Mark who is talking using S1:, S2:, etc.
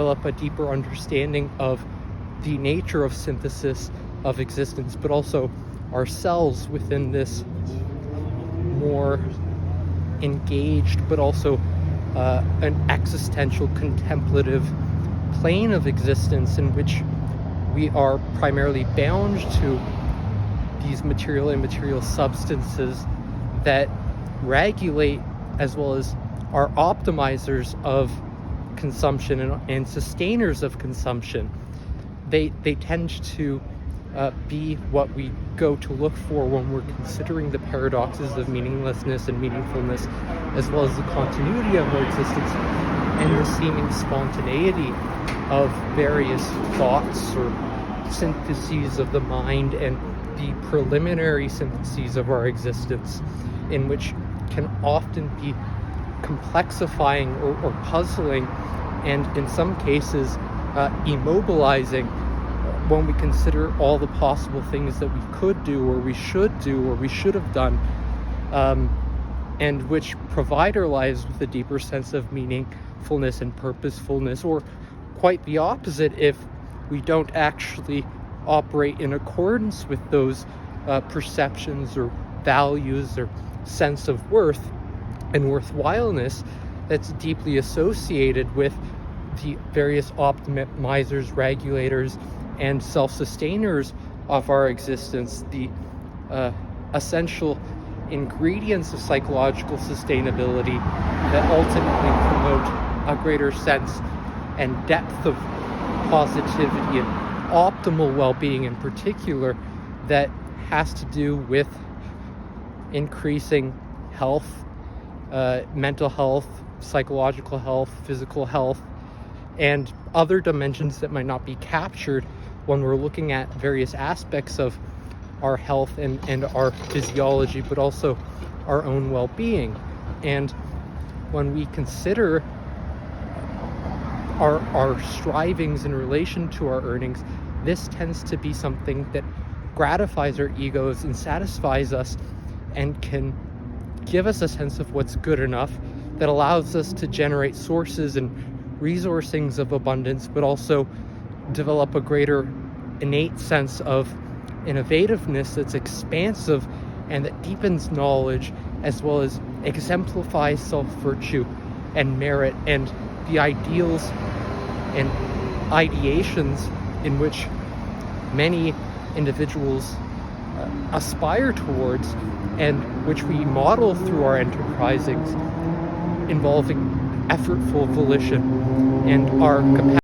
S1: develop a deeper understanding of the nature of synthesis of existence, but also ourselves within this more engaged, but also an existential contemplative plane of existence in which we are primarily bound to these material and immaterial substances that regulate as well as are optimizers of consumption and sustainers of consumption. They tend to be what we go to look for when we're considering the paradoxes of meaninglessness and meaningfulness, as well as the continuity of our existence and the seeming spontaneity of various thoughts or syntheses of the mind and the preliminary syntheses of our existence, in which can often be complexifying or puzzling, and in some cases immobilizing when we consider all the possible things that we could do or we should have done, and which provide our lives with a deeper sense of meaningfulness and purposefulness, or quite the opposite if we don't actually operate in accordance with those perceptions or values or sense of worth and worthwhileness that's deeply associated with the various optimizers, regulators, and self-sustainers of our existence, the essential ingredients of psychological sustainability that ultimately promote a greater sense and depth of positivity and optimal well-being in particular, that has to do with increasing health, mental health, psychological health, physical health, and other dimensions that might not be captured when we're looking at various aspects of our health and our physiology, but also our own well-being. And when we consider our strivings in relation to our earnings, this tends to be something that gratifies our egos and satisfies us and can give us a sense of what's good enough, that allows us to generate sources and resourcings of abundance, but also develop a greater innate sense of innovativeness that's expansive and that deepens knowledge, as well as exemplifies self-virtue and merit and the ideals and ideations in which many individuals aspire towards, and which we model through our enterprisings, involving effortful volition and our capacity